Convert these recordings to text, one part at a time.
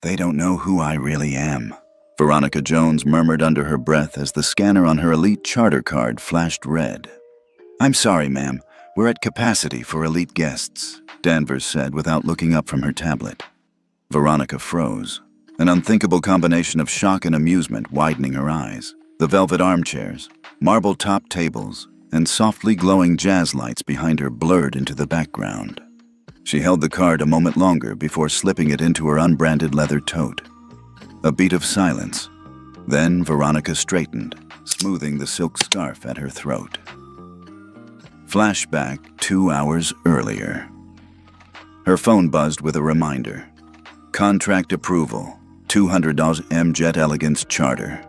They don't know who I really am, Veronica Jones murmured under her breath as the scanner on her Elite Charter card flashed red. I'm sorry, ma'am. We're at capacity for Elite guests, Danvers said without looking up from her tablet. Veronica froze, an unthinkable combination of shock and amusement widening her eyes. The velvet armchairs, marble-top tables, and softly glowing jazz lights behind her blurred into the background. She held the card a moment longer before slipping it into her unbranded leather tote. A beat of silence. Then Veronica straightened, smoothing the silk scarf at her throat. Flashback 2 hours earlier. Her phone buzzed with a reminder. Contract approval, $200 M Jet Elegance Charter.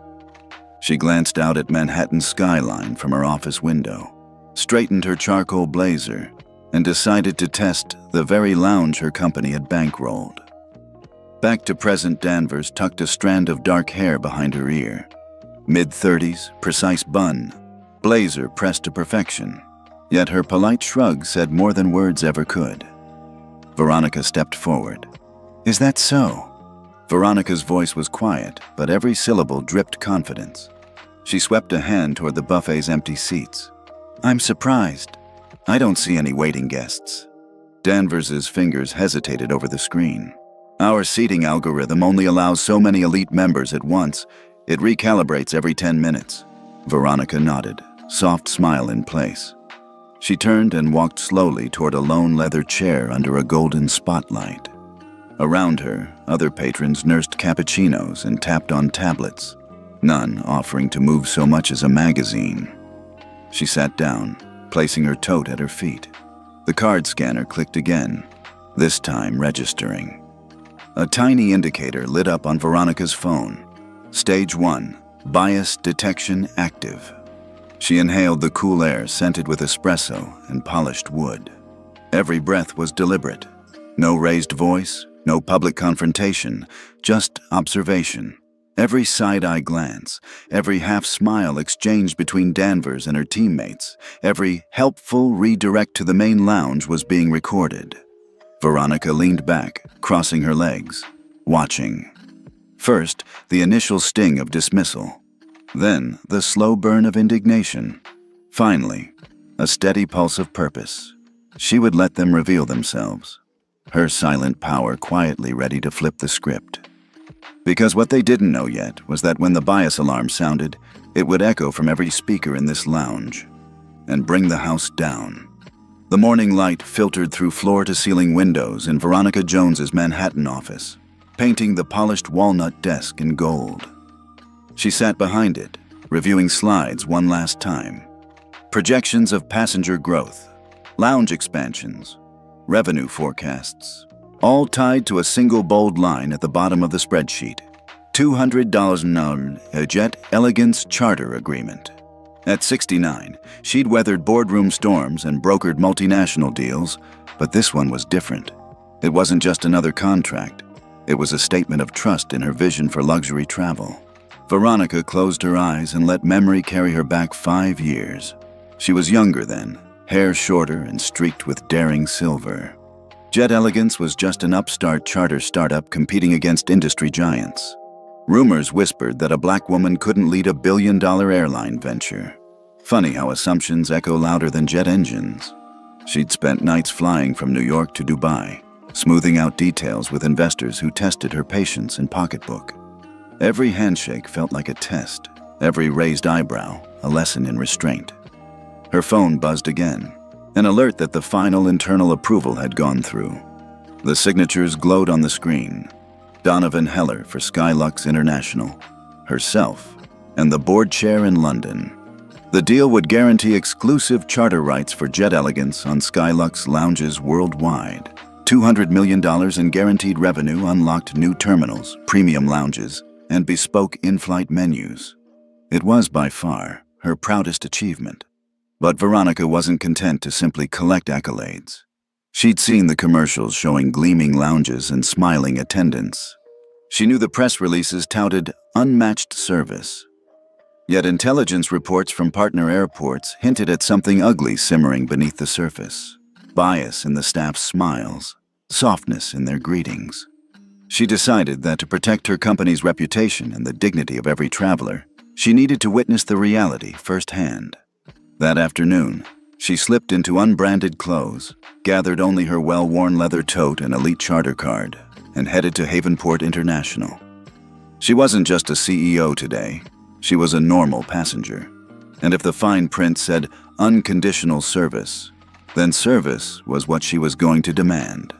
She glanced out at Manhattan's skyline from her office window, straightened her charcoal blazer, and decided to test the very lounge her company had bankrolled. Back to present, Danvers tucked a strand of dark hair behind her ear. Mid-30s, precise bun, blazer pressed to perfection, yet her polite shrug said more than words ever could. Veronica stepped forward. Is that so? Veronica's voice was quiet, but every syllable dripped confidence. She swept a hand toward the buffet's empty seats. I'm surprised. I don't see any waiting guests. Danvers's fingers hesitated over the screen. Our seating algorithm only allows so many Elite members at once. It recalibrates every 10 minutes. Veronica nodded, soft smile in place. She turned and walked slowly toward a lone leather chair under a golden spotlight. Around her, other patrons nursed cappuccinos and tapped on tablets, none offering to move so much as a magazine. She sat down, placing her tote at her feet. The card scanner clicked again, this time registering. A tiny indicator lit up on Veronica's phone. Stage 1, bias detection active. She inhaled the cool air scented with espresso and polished wood. Every breath was deliberate. No raised voice, no public confrontation, just observation. Every side-eye glance, every half-smile exchanged between Danvers and her teammates, every helpful redirect to the main lounge was being recorded. Veronica leaned back, crossing her legs, watching. First, the initial sting of dismissal. Then, the slow burn of indignation. Finally, a steady pulse of purpose. She would let them reveal themselves. Her silent power quietly ready to flip the script. Because what they didn't know yet was that when the bias alarm sounded, it would echo from every speaker in this lounge and bring the house down. The morning light filtered through floor-to-ceiling windows in Veronica Jones's Manhattan office, painting the polished walnut desk in gold. She sat behind it, reviewing slides one last time. Projections of passenger growth, lounge expansions, revenue forecasts, all tied to a single bold line at the bottom of the spreadsheet. $200 a Jet Elegance Charter Agreement. At 69, she'd weathered boardroom storms and brokered multinational deals, but this one was different. It wasn't just another contract. It was a statement of trust in her vision for luxury travel. Veronica closed her eyes and let memory carry her back 5 years. She was younger then, hair shorter and streaked with daring silver. Jet Elegance was just an upstart charter startup competing against industry giants. Rumors whispered that a black woman couldn't lead a billion-dollar airline venture. Funny how assumptions echo louder than jet engines. She'd spent nights flying from New York to Dubai, smoothing out details with investors who tested her patience and pocketbook. Every handshake felt like a test, every raised eyebrow a lesson in restraint. Her phone buzzed again, an alert that the final internal approval had gone through. The signatures glowed on the screen. Donovan Heller for Skylux International, herself, and the board chair in London. The deal would guarantee exclusive charter rights for Jet Elegance on Skylux lounges worldwide. $200 million in guaranteed revenue unlocked new terminals, premium lounges, and bespoke in-flight menus. It was by far her proudest achievement. But Veronica wasn't content to simply collect accolades. She'd seen the commercials showing gleaming lounges and smiling attendants. She knew the press releases touted unmatched service. Yet intelligence reports from partner airports hinted at something ugly simmering beneath the surface. Bias in the staff's smiles, softness in their greetings. She decided that to protect her company's reputation and the dignity of every traveler, she needed to witness the reality firsthand. That afternoon, she slipped into unbranded clothes, gathered only her well-worn leather tote and elite charter card, and headed to Havenport International. She wasn't just a CEO today, she was a normal passenger. And if the fine print said unconditional service, then service was what she was going to demand.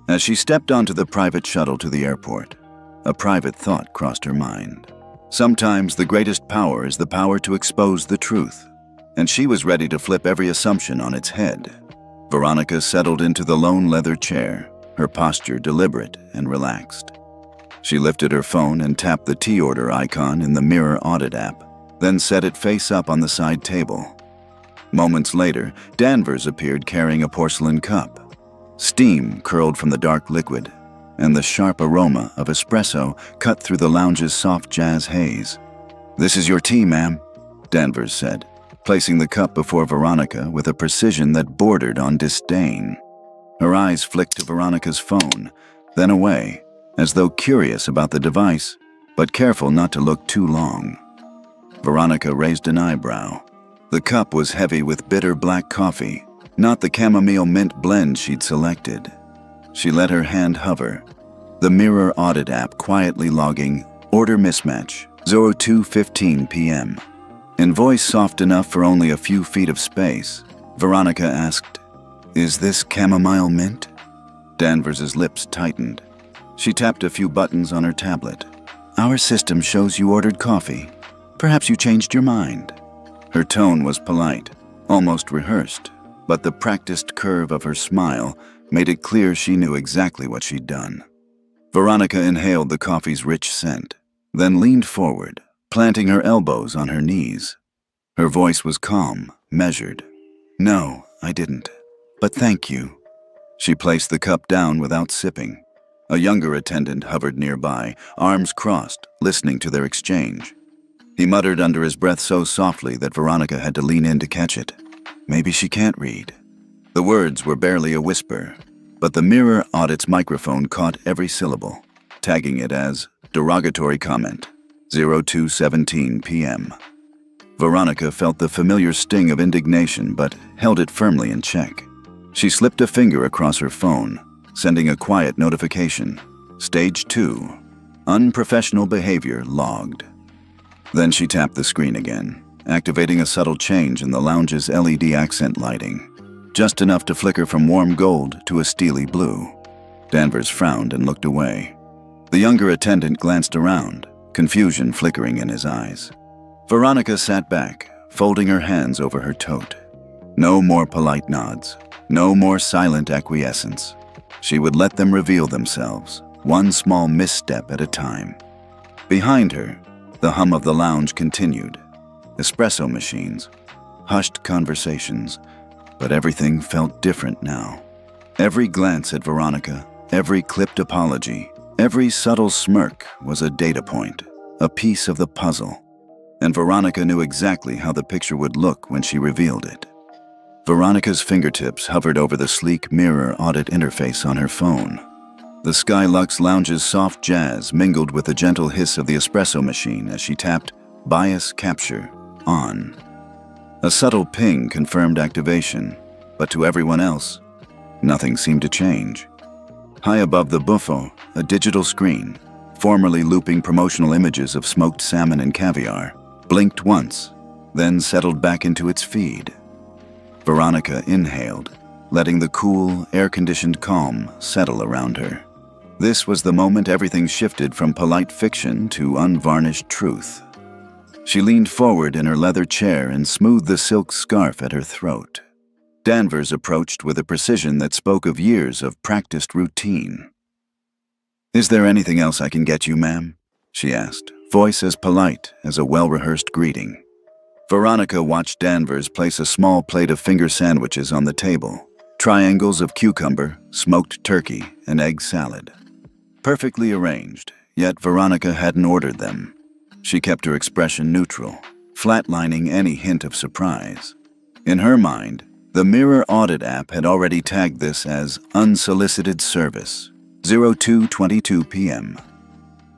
As she stepped onto the private shuttle to the airport, a private thought crossed her mind. Sometimes the greatest power is the power to expose the truth, and she was ready to flip every assumption on its head. Veronica settled into the lone leather chair, her posture deliberate and relaxed. She lifted her phone and tapped the tea order icon in the Mirror Audit app, then set it face up on the side table. Moments later, Danvers appeared carrying a porcelain cup. Steam curled from the dark liquid, and the sharp aroma of espresso cut through the lounge's soft jazz haze. "This is your tea, ma'am," Danvers said, placing the cup before Veronica with a precision that bordered on disdain. Her eyes flicked to Veronica's phone, then away, as though curious about the device, but careful not to look too long. Veronica raised an eyebrow. The cup was heavy with bitter black coffee, not the chamomile mint blend she'd selected. She let her hand hover, the Mirror Audit app quietly logging order mismatch 02:15 p.m. In voice soft enough for only a few feet of space, Veronica asked, "Is this chamomile mint?" Danvers's lips tightened. She tapped a few buttons on her tablet. "Our system shows you ordered coffee. Perhaps you changed your mind." Her tone was polite, almost rehearsed, but the practiced curve of her smile made it clear she knew exactly what she'd done. Veronica inhaled the coffee's rich scent, then leaned forward, planting her elbows on her knees. Her voice was calm, measured. "No, I didn't. But thank you." She placed the cup down without sipping. A younger attendant hovered nearby, arms crossed, listening to their exchange. He muttered under his breath so softly that Veronica had to lean in to catch it. "Maybe she can't read." The words were barely a whisper, but the Mirror Audit's microphone caught every syllable, tagging it as derogatory comment, 02:17 p.m. Veronica felt the familiar sting of indignation but held it firmly in check. She slipped a finger across her phone, sending a quiet notification. Stage 2. Unprofessional behavior logged. Then she tapped the screen again, activating a subtle change in the lounge's LED accent lighting, just enough to flicker from warm gold to a steely blue. Danvers frowned and looked away. The younger attendant glanced around, confusion flickering in his eyes. Veronica sat back, folding her hands over her tote. No more polite nods, no more silent acquiescence. She would let them reveal themselves, one small misstep at a time. Behind her, the hum of the lounge continued. Espresso machines, hushed conversations, but everything felt different now. Every glance at Veronica, every clipped apology, every subtle smirk was a data point, a piece of the puzzle. And Veronica knew exactly how the picture would look when she revealed it. Veronica's fingertips hovered over the sleek Mirror Audit interface on her phone. The Skylux Lounge's soft jazz mingled with the gentle hiss of the espresso machine as she tapped Bias Capture on. A subtle ping confirmed activation, but to everyone else, nothing seemed to change. High above the buffet, a digital screen, formerly looping promotional images of smoked salmon and caviar, blinked once, then settled back into its feed. Veronica inhaled, letting the cool, air-conditioned calm settle around her. This was the moment everything shifted from polite fiction to unvarnished truth. She leaned forward in her leather chair and smoothed the silk scarf at her throat. Danvers approached with a precision that spoke of years of practiced routine. "Is there anything else I can get you, ma'am?" she asked, voice as polite as a well-rehearsed greeting. Veronica watched Danvers place a small plate of finger sandwiches on the table, triangles of cucumber, smoked turkey, and egg salad. Perfectly arranged, yet Veronica hadn't ordered them. She kept her expression neutral, flatlining any hint of surprise. In her mind, the Mirror Audit app had already tagged this as unsolicited service, 02:22 p.m.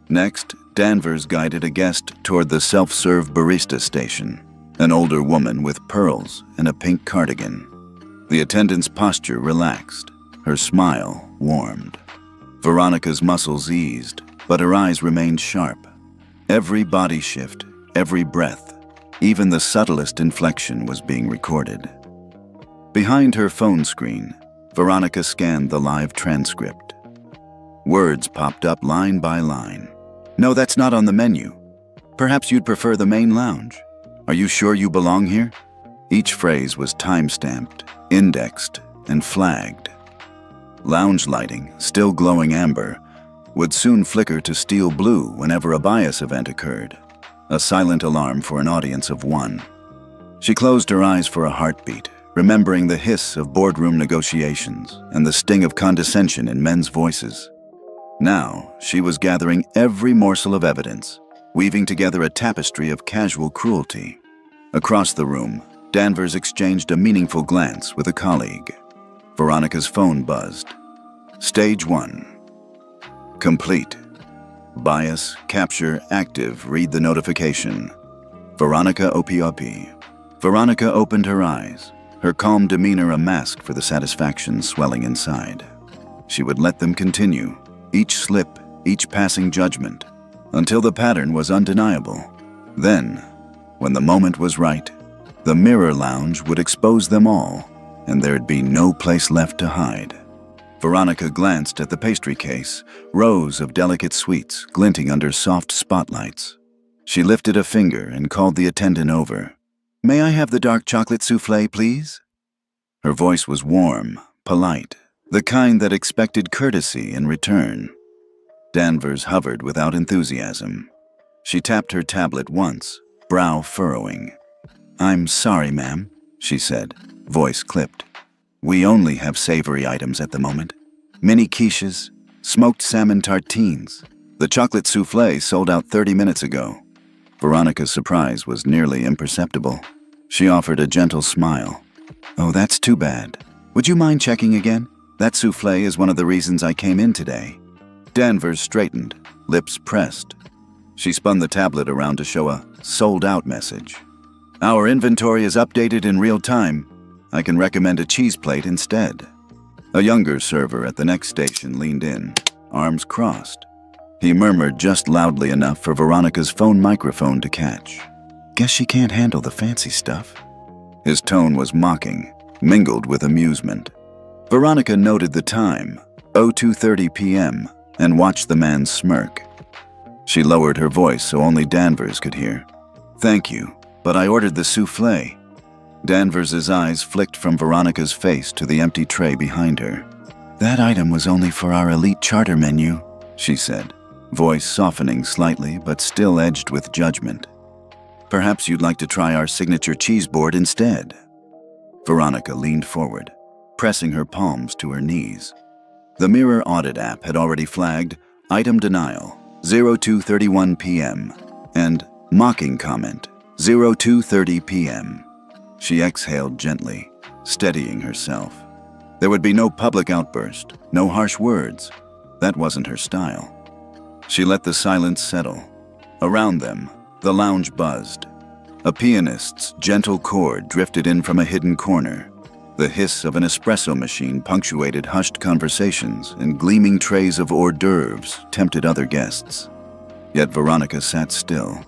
Next, Danvers guided a guest toward the self-serve barista station, an older woman with pearls and a pink cardigan. The attendant's posture relaxed, her smile warmed. Veronica's muscles eased, but her eyes remained sharp. Every body shift, every breath, even the subtlest inflection was being recorded. Behind her phone screen, Veronica scanned the live transcript. Words popped up line by line. "No, that's not on the menu. Perhaps you'd prefer the main lounge. Are you sure you belong here?" Each phrase was time-stamped, indexed, and flagged. Lounge lighting, still glowing amber, would soon flicker to steel blue whenever a bias event occurred, a silent alarm for an audience of one. She closed her eyes for a heartbeat, remembering the hiss of boardroom negotiations and the sting of condescension in men's voices. Now, she was gathering every morsel of evidence, weaving together a tapestry of casual cruelty. Across the room, Danvers exchanged a meaningful glance with a colleague. Veronica's phone buzzed. Stage 1. Complete. Bias, capture, active, read the notification. Veronica OPOP. Veronica opened her eyes, her calm demeanor a mask for the satisfaction swelling inside. She would let them continue, each slip, each passing judgment, until the pattern was undeniable. Then, when the moment was right, the mirror lounge would expose them all, and there'd be no place left to hide. Veronica glanced at the pastry case, rows of delicate sweets glinting under soft spotlights. She lifted a finger and called the attendant over. "May I have the dark chocolate soufflé, please?" Her voice was warm, polite, the kind that expected courtesy in return. Danvers hovered without enthusiasm. She tapped her tablet once, brow furrowing. "I'm sorry, ma'am," she said, voice clipped. "We only have savory items at the moment. Mini quiches, smoked salmon tartines. The chocolate soufflé sold out 30 minutes ago." Veronica's surprise was nearly imperceptible. She offered a gentle smile. "Oh, that's too bad. Would you mind checking again? That soufflé is one of the reasons I came in today." Danvers straightened, lips pressed. She spun the tablet around to show a sold-out message. "Our inventory is updated in real time. I can recommend a cheese plate instead." A younger server at the next station leaned in, arms crossed. He murmured just loudly enough for Veronica's phone microphone to catch. "Guess she can't handle the fancy stuff." His tone was mocking, mingled with amusement. Veronica noted the time, 02:30 p.m., and watched the man smirk. She lowered her voice so only Danvers could hear. "Thank you, but I ordered the soufflé." Danvers's eyes flicked from Veronica's face to the empty tray behind her. "That item was only for our elite charter menu," she said, voice softening slightly but still edged with judgment. "Perhaps you'd like to try our signature cheese board instead." Veronica leaned forward, pressing her palms to her knees. The Mirror Audit app had already flagged item denial, 02:31 p.m., and mocking comment, 02:30 p.m. She exhaled gently, steadying herself. There would be no public outburst, no harsh words. That wasn't her style. She let the silence settle. Around them, the lounge buzzed. A pianist's gentle chord drifted in from a hidden corner. The hiss of an espresso machine punctuated hushed conversations, and gleaming trays of hors d'oeuvres tempted other guests. Yet Veronica sat still,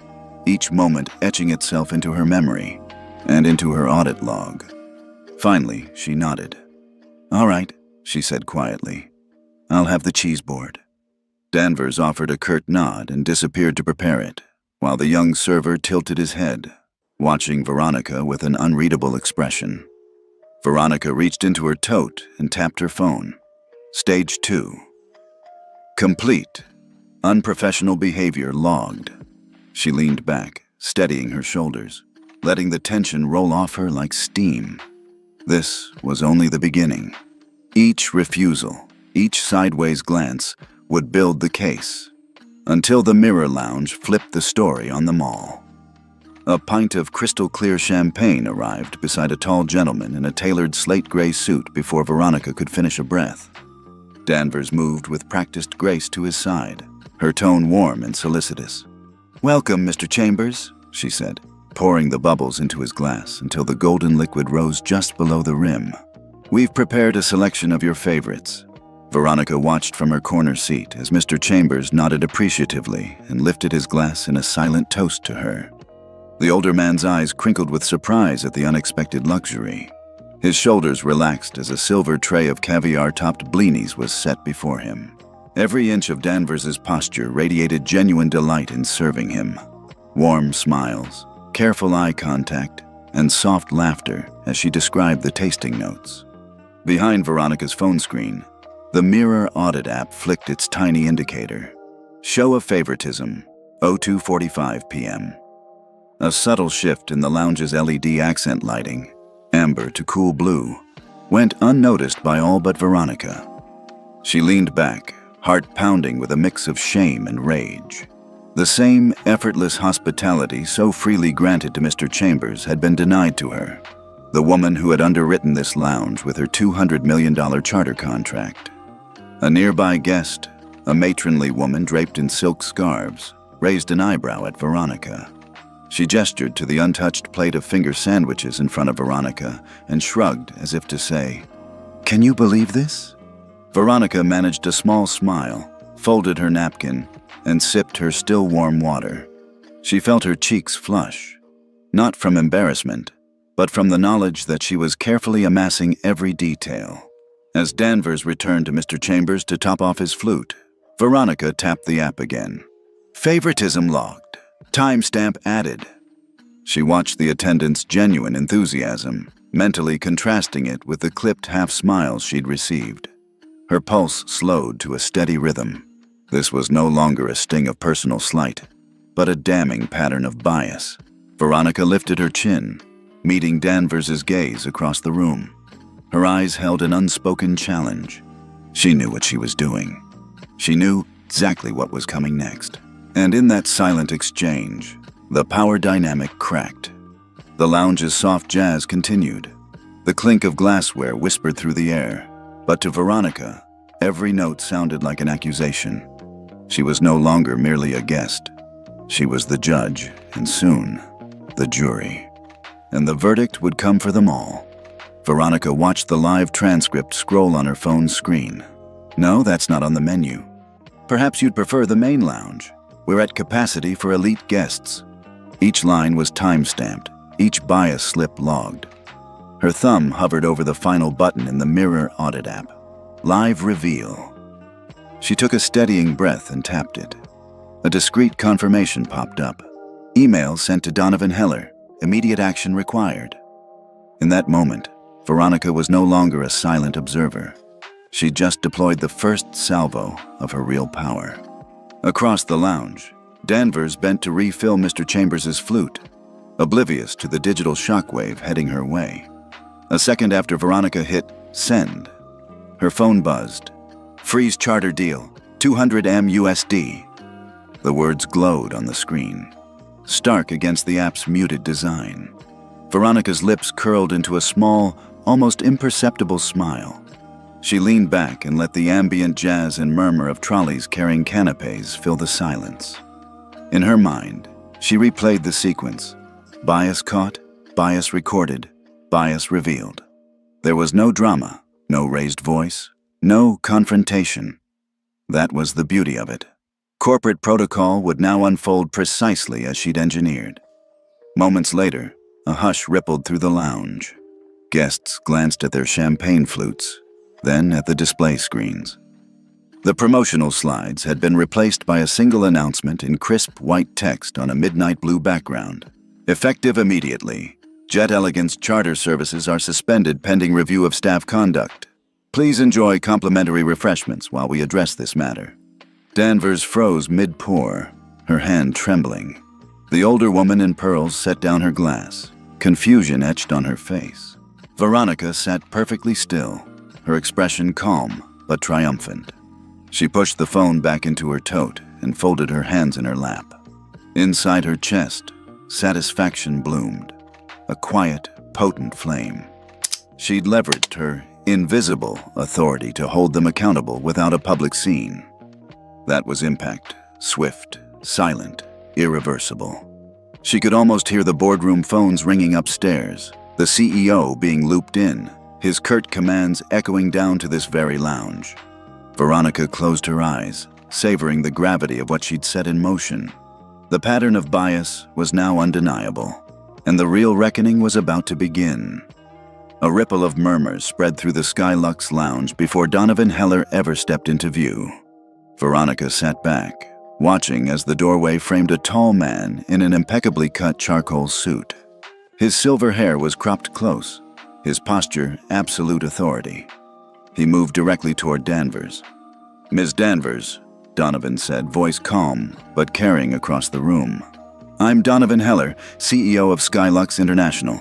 each moment etching itself into her memory and into her audit log. Finally, she nodded. "All right," she said quietly. "I'll have the cheese board." Danvers offered a curt nod and disappeared to prepare it, while the young server tilted his head, watching Veronica with an unreadable expression. Veronica reached into her tote and tapped her phone. Stage 2. Complete. Unprofessional behavior logged. She leaned back, steadying her shoulders, letting the tension roll off her like steam. This was only the beginning. Each refusal, each sideways glance would build the case, until the Mirror Lounge flipped the story on them all. A pint of crystal-clear champagne arrived beside a tall gentleman in a tailored slate gray suit before Veronica could finish a breath. Danvers moved with practiced grace to his side, her tone warm and solicitous. "Welcome, Mr. Chambers," she said, pouring the bubbles into his glass until the golden liquid rose just below the rim. "We've prepared a selection of your favorites." Veronica watched from her corner seat as Mr. Chambers nodded appreciatively and lifted his glass in a silent toast to her. The older man's eyes crinkled with surprise at the unexpected luxury. His shoulders relaxed as a silver tray of caviar-topped blinis was set before him. Every inch of Danvers's posture radiated genuine delight in serving him. Warm smiles, careful eye contact, and soft laughter as she described the tasting notes. Behind Veronica's phone screen, the Mirror Audit app flicked its tiny indicator. Show of favoritism, 02:45 p.m. A subtle shift in the lounge's LED accent lighting, amber to cool blue, went unnoticed by all but Veronica. She leaned back, heart pounding with a mix of shame and rage. The same effortless hospitality so freely granted to Mr. Chambers had been denied to her, the woman who had underwritten this lounge with her $200 million charter contract. A nearby guest, a matronly woman draped in silk scarves, raised an eyebrow at Veronica. She gestured to the untouched plate of finger sandwiches in front of Veronica and shrugged as if to say, "Can you believe this?" Veronica managed a small smile, folded her napkin, and sipped her still warm water. She felt her cheeks flush, not from embarrassment, but from the knowledge that she was carefully amassing every detail. As Danvers returned to Mr. Chambers to top off his flute, Veronica tapped the app again. "Favoritism logged. Timestamp added." She watched the attendant's genuine enthusiasm, mentally contrasting it with the clipped half-smiles she'd received. Her pulse slowed to a steady rhythm. This was no longer a sting of personal slight, but a damning pattern of bias. Veronica lifted her chin, meeting Danvers's gaze across the room. Her eyes held an unspoken challenge. She knew what she was doing. She knew exactly what was coming next. And in that silent exchange, the power dynamic cracked. The lounge's soft jazz continued. The clink of glassware whispered through the air, but to Veronica, every note sounded like an accusation. She was no longer merely a guest. She was the judge, and soon, the jury. And the verdict would come for them all. Veronica watched the live transcript scroll on her phone's screen. "No, that's not on the menu. Perhaps you'd prefer the main lounge. We're at capacity for elite guests." Each line was time-stamped, each bias slip logged. Her thumb hovered over the final button in the Mirror Audit app. Live Reveal. She took a steadying breath and tapped it. A discreet confirmation popped up. Email sent to Donovan Heller. Immediate action required. In that moment, Veronica was no longer a silent observer. She just deployed the first salvo of her real power. Across the lounge, Danvers bent to refill Mr. Chambers' flute, oblivious to the digital shockwave heading her way. A second after Veronica hit send, her phone buzzed. "Freeze charter deal, 200 M USD. The words glowed on the screen, stark against the app's muted design. Veronica's lips curled into a small, almost imperceptible smile. She leaned back and let the ambient jazz and murmur of trolleys carrying canapes fill the silence. In her mind, she replayed the sequence. Bias caught, bias recorded, bias revealed. There was no drama, no raised voice, no confrontation. That was the beauty of it. Corporate protocol would now unfold precisely as she'd engineered. Moments later, a hush rippled through the lounge. Guests glanced at their champagne flutes, then at the display screens. The promotional slides had been replaced by a single announcement in crisp white text on a midnight blue background. Effective immediately, Jet Elegance charter services are suspended pending review of staff conduct. Please enjoy complimentary refreshments while we address this matter. Danvers froze mid-pour, her hand trembling. The older woman in pearls set down her glass, confusion etched on her face. Veronica sat perfectly still, her expression calm but triumphant. She pushed the phone back into her tote and folded her hands in her lap. Inside her chest, satisfaction bloomed, a quiet, potent flame. She'd leveraged her invisible authority to hold them accountable without a public scene. That was impact, swift, silent, irreversible. She could almost hear the boardroom phones ringing upstairs, the CEO being looped in, his curt commands echoing down to this very lounge. Veronica closed her eyes, savoring the gravity of what she'd set in motion. The pattern of bias was now undeniable, and the real reckoning was about to begin. A ripple of murmurs spread through the Skylux lounge before Donovan Heller ever stepped into view. Veronica sat back, watching as the doorway framed a tall man in an impeccably cut charcoal suit. His silver hair was cropped close, his posture absolute authority. He moved directly toward Danvers. "Ms. Danvers," Donovan said, voice calm but carrying across the room. "I'm Donovan Heller, CEO of Skylux International."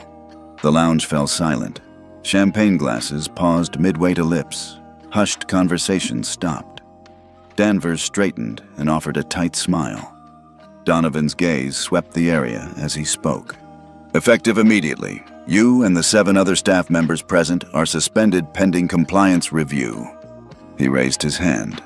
The lounge fell silent. Champagne glasses paused midway to lips. Hushed conversations stopped. Danvers straightened and offered a tight smile. Donovan's gaze swept the area as he spoke. "Effective immediately, you and the 7 other staff members present are suspended pending compliance review." He raised his hand,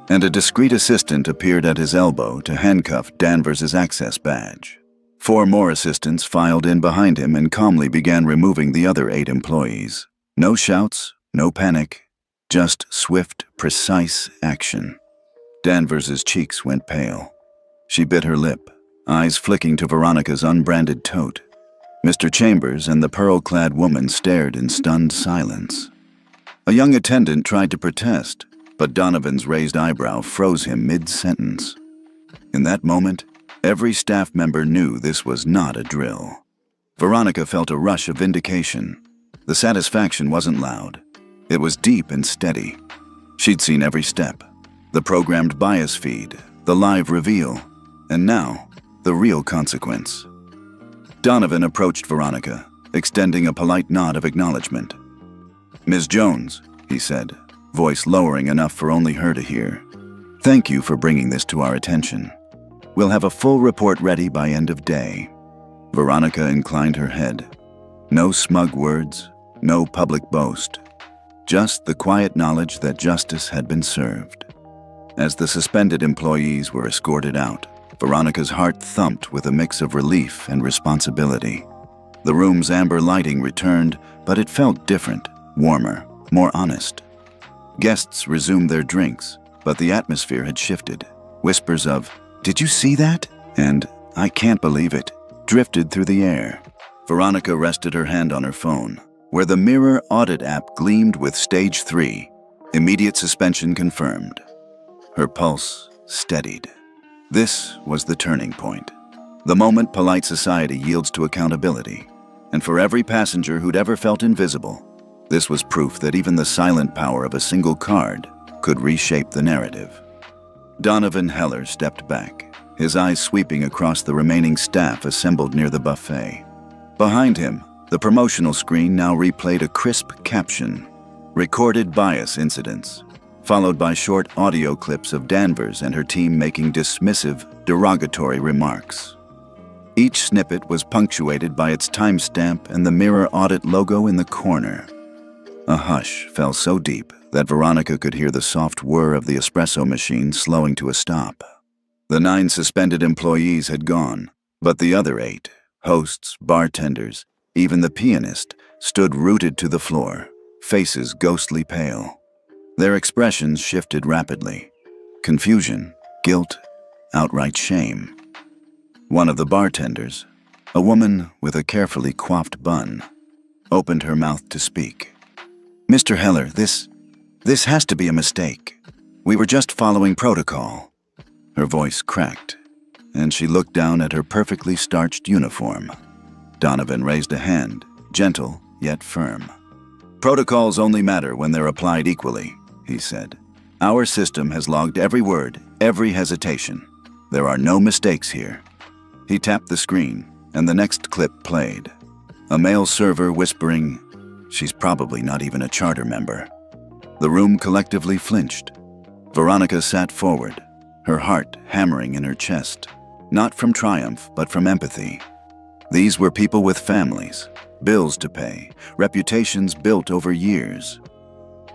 and a discreet assistant appeared at his elbow to handcuff Danvers' access badge. 4 more assistants filed in behind him and calmly began removing the other 8 employees. No shouts, no panic, just swift, precise action. Danvers' cheeks went pale. She bit her lip, eyes flicking to Veronica's unbranded tote. Mr. Chambers and the pearl-clad woman stared in stunned silence. A young attendant tried to protest, but Donovan's raised eyebrow froze him mid-sentence. In that moment, every staff member knew this was not a drill. Veronica felt a rush of vindication. The satisfaction wasn't loud. It was deep and steady. She'd seen every step. The programmed bias feed, the live reveal, and now, the real consequence. Donovan approached Veronica, extending a polite nod of acknowledgement. "Ms. Jones," he said, voice lowering enough for only her to hear. "Thank you for bringing this to our attention. We'll have a full report ready by end of day." Veronica inclined her head. No smug words, no public boast. Just the quiet knowledge that justice had been served. As the suspended employees were escorted out, Veronica's heart thumped with a mix of relief and responsibility. The room's amber lighting returned, but it felt different, warmer, more honest. Guests resumed their drinks, but the atmosphere had shifted. Whispers of, "Did you see that?" and "I can't believe it," drifted through the air. Veronica rested her hand on her phone, where the Mirror Audit app gleamed with Stage 3, immediate suspension confirmed. Her pulse steadied. This was the turning point. The moment polite society yields to accountability. And for every passenger who'd ever felt invisible, this was proof that even the silent power of a single card could reshape the narrative. Donovan Heller stepped back, his eyes sweeping across the remaining staff assembled near the buffet. Behind him, the promotional screen now replayed a crisp caption, "Recorded bias incidents," followed by short audio clips of Danvers and her team making dismissive, derogatory remarks. Each snippet was punctuated by its timestamp and the Mirror Audit logo in the corner. A hush fell so deep that Veronica could hear the soft whir of the espresso machine slowing to a stop. The 9 suspended employees had gone, but the other 8, hosts, bartenders, even the pianist, stood rooted to the floor, faces ghostly pale. Their expressions shifted rapidly. Confusion, guilt, outright shame. One of the bartenders, a woman with a carefully coiffed bun, opened her mouth to speak. "Mr. Heller, this has to be a mistake. We were just following protocol." Her voice cracked, and she looked down at her perfectly starched uniform. Donovan raised a hand, gentle yet firm. "Protocols only matter when they're applied equally," he said. "Our system has logged every word, every hesitation. There are no mistakes here." He tapped the screen, and the next clip played. A male server whispering, "She's probably not even a charter member." The room collectively flinched. Veronica sat forward, her heart hammering in her chest, not from triumph, but from empathy. These were people with families, bills to pay, reputations built over years.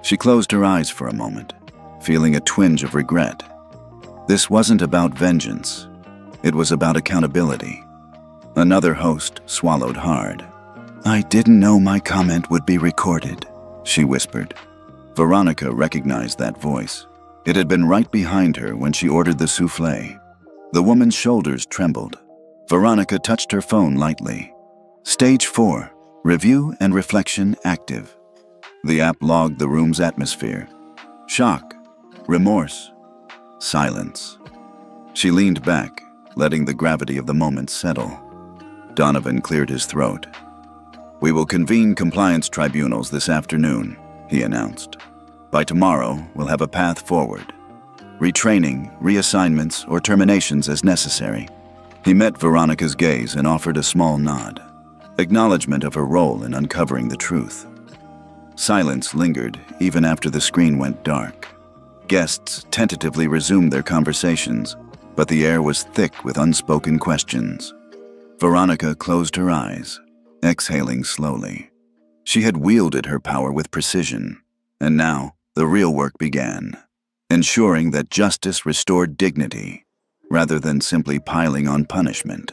She closed her eyes for a moment, feeling a twinge of regret. This wasn't about vengeance. It was about accountability. Another host swallowed hard. "I didn't know my comment would be recorded," she whispered. Veronica recognized that voice. It had been right behind her when she ordered the soufflé. The woman's shoulders trembled. Veronica touched her phone lightly. Stage 4, review and reflection active. The app logged the room's atmosphere. Shock, remorse, silence. She leaned back, letting the gravity of the moment settle. Donovan cleared his throat. "We will convene compliance tribunals this afternoon," he announced. "By tomorrow, we'll have a path forward. Retraining, reassignments, or terminations as necessary." He met Veronica's gaze and offered a small nod, acknowledgement of her role in uncovering the truth. Silence lingered even after the screen went dark. Guests tentatively resumed their conversations, but the air was thick with unspoken questions. Veronica closed her eyes, exhaling slowly. She had wielded her power with precision, and now the real work began, ensuring that justice restored dignity rather than simply piling on punishment.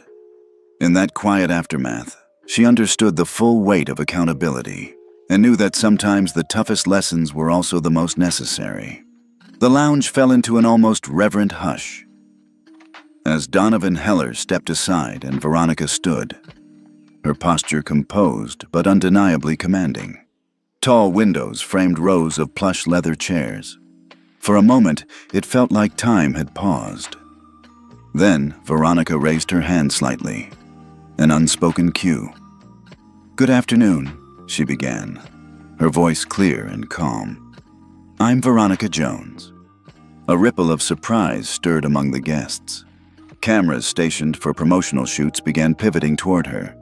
In that quiet aftermath, she understood the full weight of accountability and knew that sometimes the toughest lessons were also the most necessary. The lounge fell into an almost reverent hush as Donovan Heller stepped aside and Veronica stood, her posture composed but undeniably commanding. Tall windows framed rows of plush leather chairs. For a moment, it felt like time had paused. Then, Veronica raised her hand slightly, an unspoken cue. "Good afternoon," she began, her voice clear and calm. "I'm Veronica Jones." A ripple of surprise stirred among the guests. Cameras stationed for promotional shoots began pivoting toward her.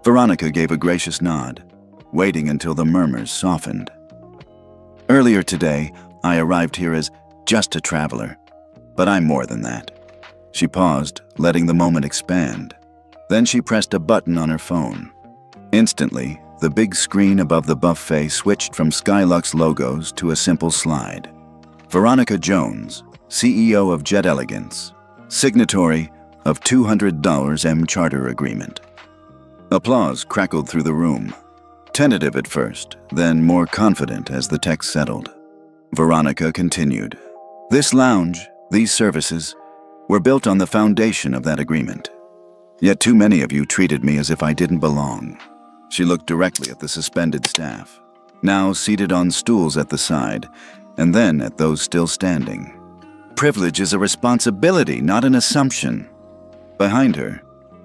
Veronica gave a gracious nod, waiting until the murmurs softened. "Earlier today, I arrived here as just a traveler, but I'm more than that." She paused, letting the moment expand. Then she pressed a button on her phone. Instantly, the big screen above the buffet switched from Skylux logos to a simple slide. Veronica Jones, CEO of Jet Elegance, signatory of $200 M Charter Agreement. Applause crackled through the room, tentative at first, then more confident as the text settled. Veronica continued. "This lounge, these services, were built on the foundation of that agreement. Yet too many of you treated me as if I didn't belong." She looked directly at the suspended staff, now seated on stools at the side, and then at those still standing. "Privilege is a responsibility, not an assumption." Behind her,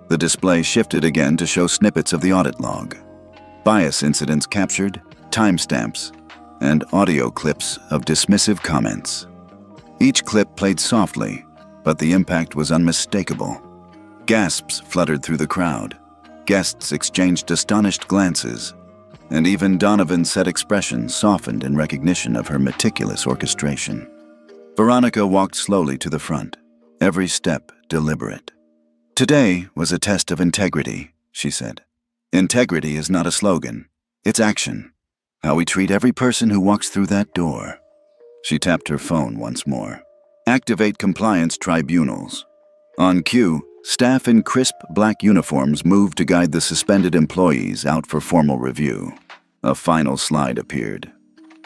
the display shifted again to show snippets of the audit log. Bias incidents captured, timestamps, and audio clips of dismissive comments. Each clip played softly, but the impact was unmistakable. Gasps fluttered through the crowd. Guests exchanged astonished glances, and even Donovan's set expression softened in recognition of her meticulous orchestration. Veronica walked slowly to the front, every step deliberate. "Today was a test of integrity," she said. "Integrity is not a slogan, it's action. How we treat every person who walks through that door." She tapped her phone once more. "Activate compliance tribunals." On cue, staff in crisp black uniforms moved to guide the suspended employees out for formal review. A final slide appeared.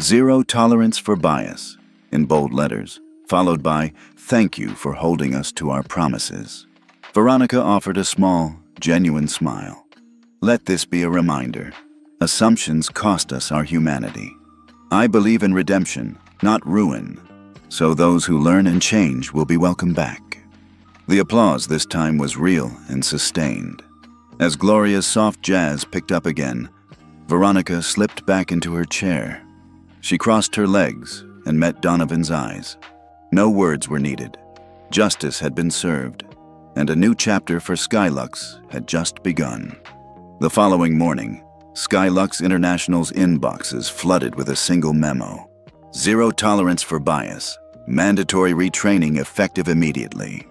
"Zero tolerance for bias," in bold letters, followed by "Thank you for holding us to our promises." Veronica offered a small, genuine smile. "Let this be a reminder. Assumptions cost us our humanity. I believe in redemption, not ruin, so those who learn and change will be welcome back." The applause this time was real and sustained. As Gloria's soft jazz picked up again, Veronica slipped back into her chair. She crossed her legs and met Donovan's eyes. No words were needed. Justice had been served, and a new chapter for Skylux had just begun. The following morning, Skylux International's inboxes flooded with a single memo. "Zero tolerance for bias. Mandatory retraining effective immediately."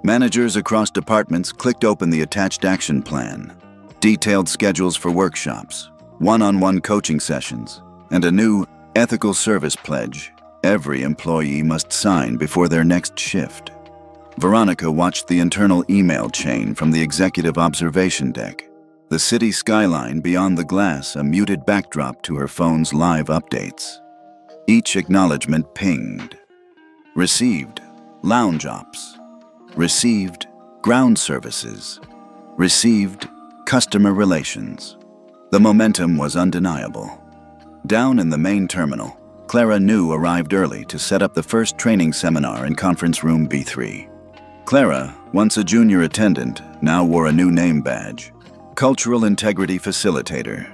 Managers across departments clicked open the attached action plan. Detailed schedules for workshops, one-on-one coaching sessions, and a new ethical service pledge every employee must sign before their next shift. Veronica watched the internal email chain from the executive observation deck. The city skyline beyond the glass, a muted backdrop to her phone's live updates. Each acknowledgement pinged. Received, lounge ops. Received, ground services. Received, customer relations. The momentum was undeniable. Down in the main terminal, Clara New arrived early to set up the first training seminar in conference room B3. Clara, once a junior attendant, now wore a new name badge, Cultural Integrity Facilitator.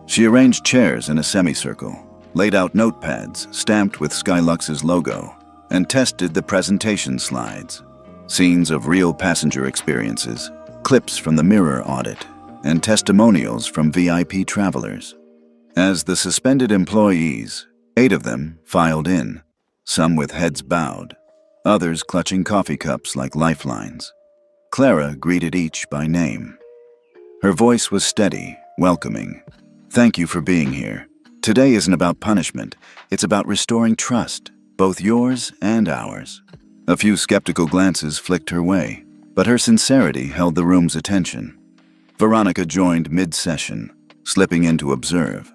She arranged chairs in a semicircle, laid out notepads stamped with Skylux's logo, and tested the presentation slides, scenes of real passenger experiences, clips from the mirror audit, and testimonials from VIP travelers. As the suspended employees, 8 of them, filed in, some with heads bowed, others clutching coffee cups like lifelines, Clara greeted each by name. Her voice was steady, welcoming. "Thank you for being here. Today isn't about punishment, it's about restoring trust, both yours and ours." A few skeptical glances flicked her way, but her sincerity held the room's attention. Veronica joined mid-session, slipping in to observe.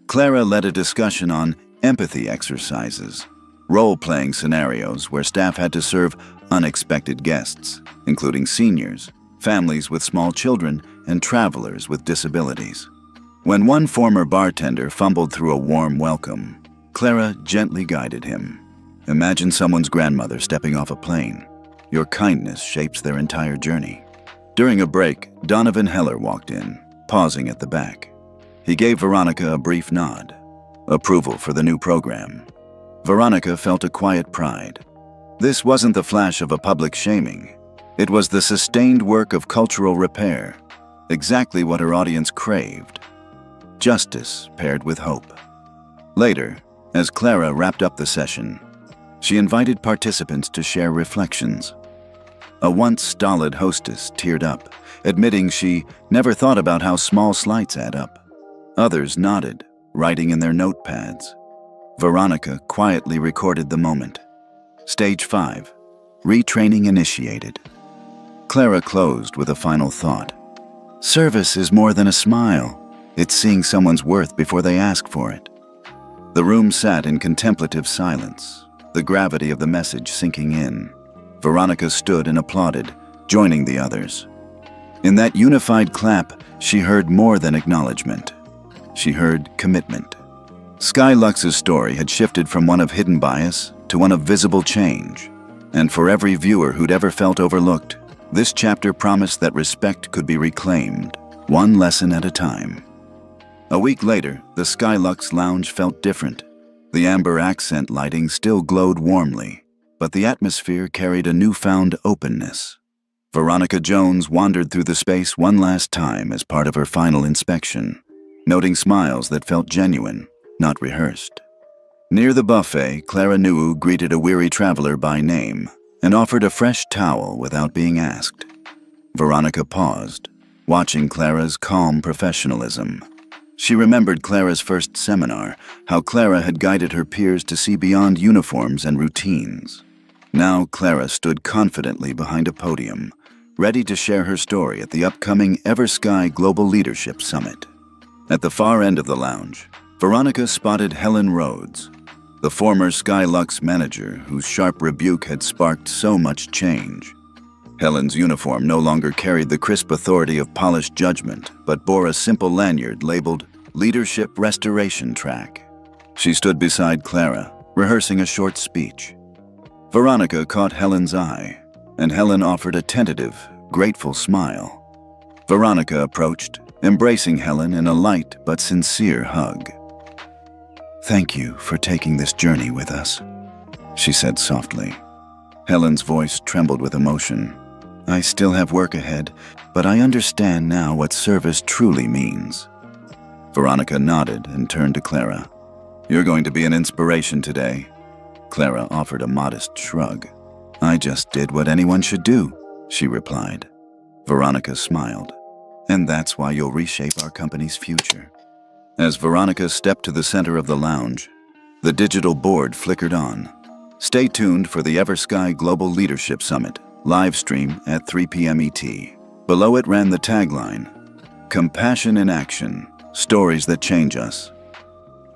Clara led a discussion on empathy exercises, role-playing scenarios where staff had to serve unexpected guests, including seniors, families with small children, and travelers with disabilities. When one former bartender fumbled through a warm welcome, Clara gently guided him. Imagine someone's grandmother stepping off a plane. Your kindness shapes their entire journey. During a break, Donovan Heller walked in, pausing at the back. He gave Veronica a brief nod, approval for the new program. Veronica felt a quiet pride. This wasn't the flash of a public shaming. It was the sustained work of cultural repair, exactly what her audience craved. Justice paired with hope. Later, as Clara wrapped up the session, she invited participants to share reflections. A once stolid hostess teared up, admitting she never thought about how small slights add up. Others nodded, writing in their notepads. Veronica quietly recorded the moment. Stage 5. Retraining initiated. Clara closed with a final thought. Service is more than a smile. It's seeing someone's worth before they ask for it. The room sat in contemplative silence, the gravity of the message sinking in. Veronica stood and applauded, joining the others. In that unified clap, she heard more than acknowledgement. She heard commitment. Skylux's story had shifted from one of hidden bias to one of visible change. And for every viewer who'd ever felt overlooked, this chapter promised that respect could be reclaimed, one lesson at a time. A week later, the Skylux lounge felt different. The amber accent lighting still glowed warmly, but the atmosphere carried a newfound openness. Veronica Jones wandered through the space one last time as part of her final inspection, noting smiles that felt genuine, not rehearsed. Near the buffet, Clara New greeted a weary traveler by name and offered a fresh towel without being asked. Veronica paused, watching Clara's calm professionalism. She remembered Clara's first seminar, how Clara had guided her peers to see beyond uniforms and routines. Now Clara stood confidently behind a podium, ready to share her story at the upcoming EverSky Global Leadership Summit. At the far end of the lounge, Veronica spotted Helen Rhodes, the former Skylux manager whose sharp rebuke had sparked so much change. Helen's uniform no longer carried the crisp authority of polished judgment, but bore a simple lanyard labeled Leadership Restoration Track. She stood beside Clara, rehearsing a short speech. Veronica caught Helen's eye, and Helen offered a tentative, grateful smile. Veronica approached, embracing Helen in a light but sincere hug. "Thank you for taking this journey with us," she said softly. Helen's voice trembled with emotion. "I still have work ahead, but I understand now what service truly means." Veronica nodded and turned to Clara. "You're going to be an inspiration today." Clara offered a modest shrug. "I just did what anyone should do," she replied. Veronica smiled. "And that's why you'll reshape our company's future." As Veronica stepped to the center of the lounge, the digital board flickered on. Stay tuned for the Eversky Global Leadership Summit, live stream at 3 p.m. ET. Below it ran the tagline, "Compassion in Action, Stories That Change Us."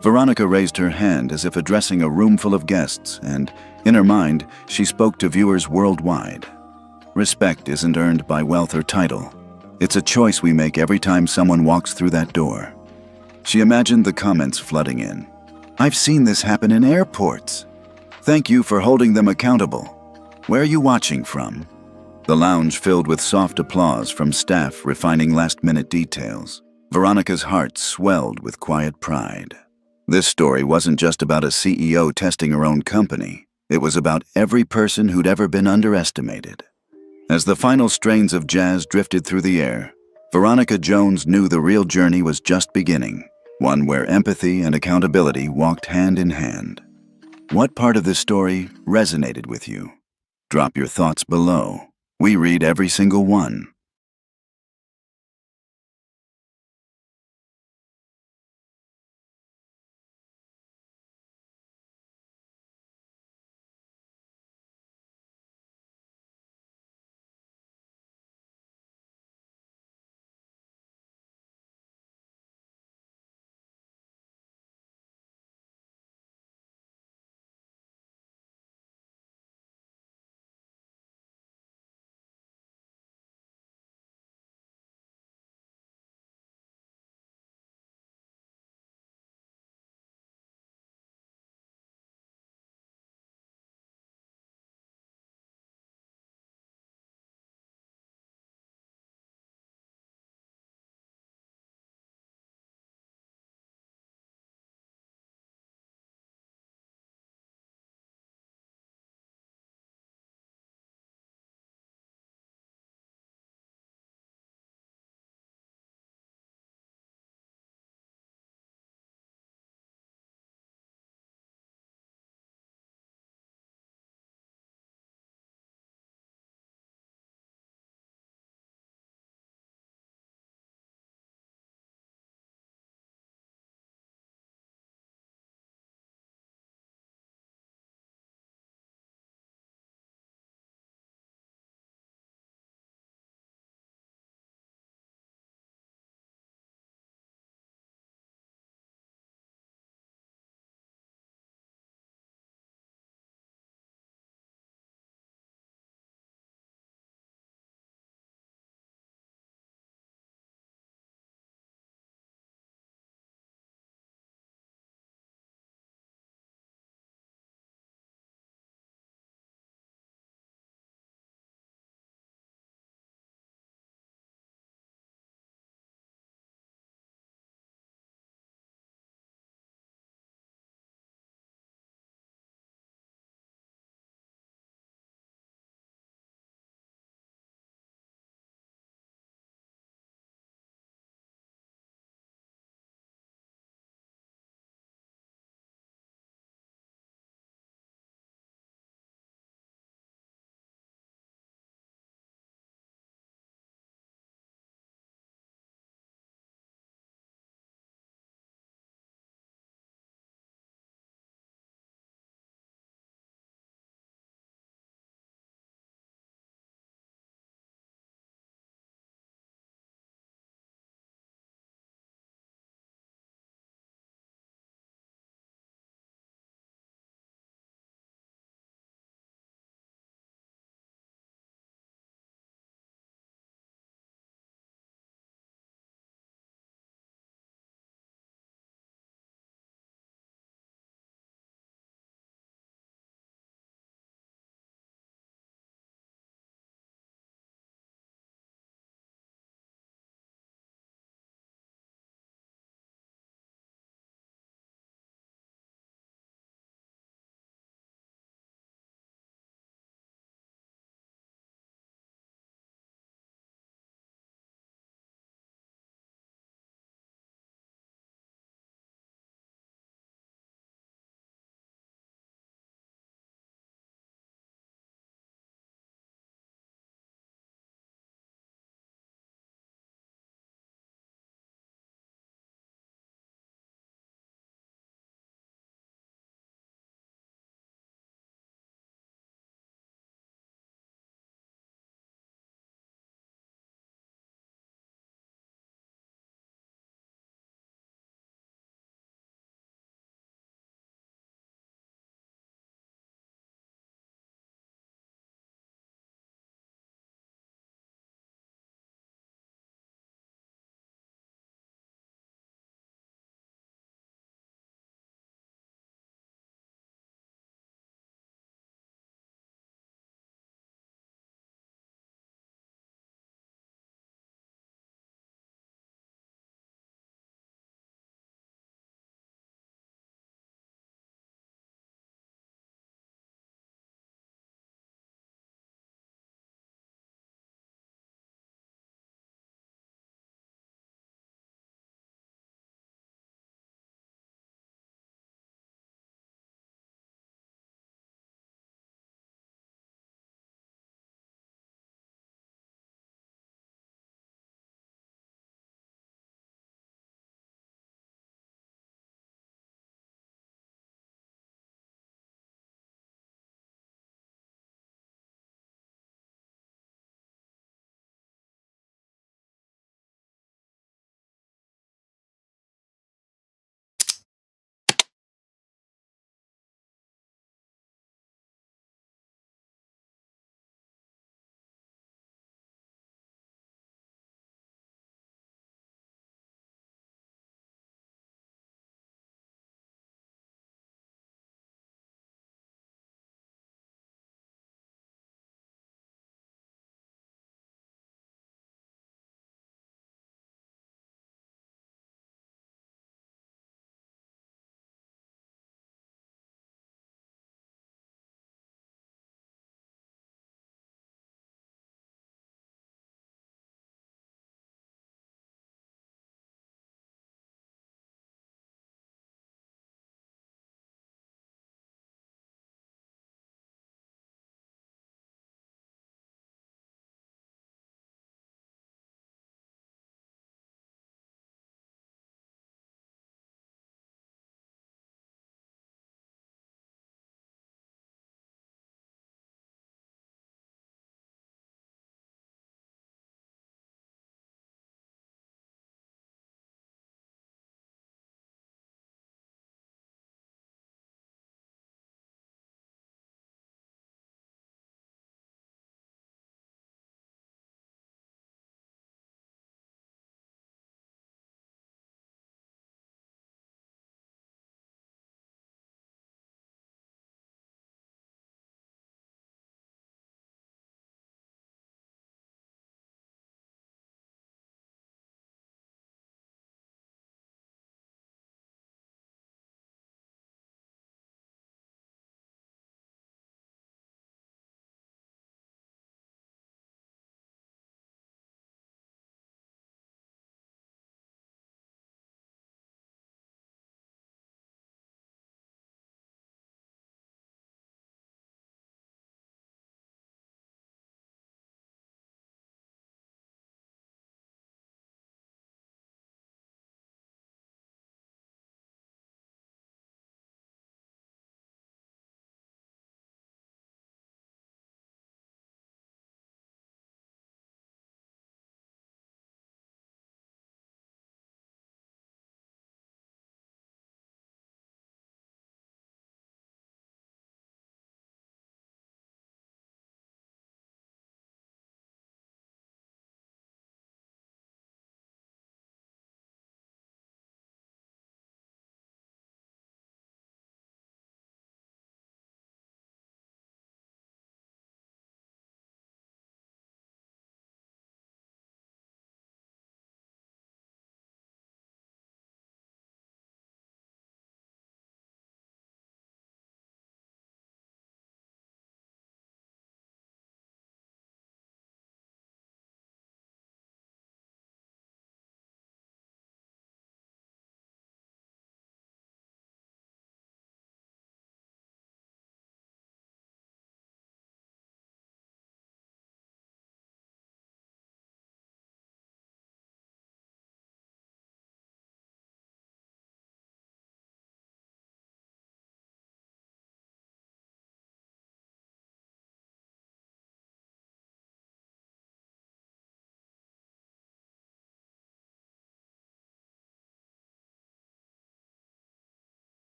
Veronica raised her hand as if addressing a room full of guests, and in her mind, she spoke to viewers worldwide. Respect isn't earned by wealth or title. It's a choice we make every time someone walks through that door. She imagined the comments flooding in. "I've seen this happen in airports. Thank you for holding them accountable. Where are you watching from?" The lounge filled with soft applause from staff refining last-minute details. Veronica's heart swelled with quiet pride. This story wasn't just about a CEO testing her own company. It was about every person who'd ever been underestimated. As the final strains of jazz drifted through the air, Veronica Jones knew the real journey was just beginning, one where empathy and accountability walked hand in hand. What part of this story resonated with you? Drop your thoughts below. We read every single one.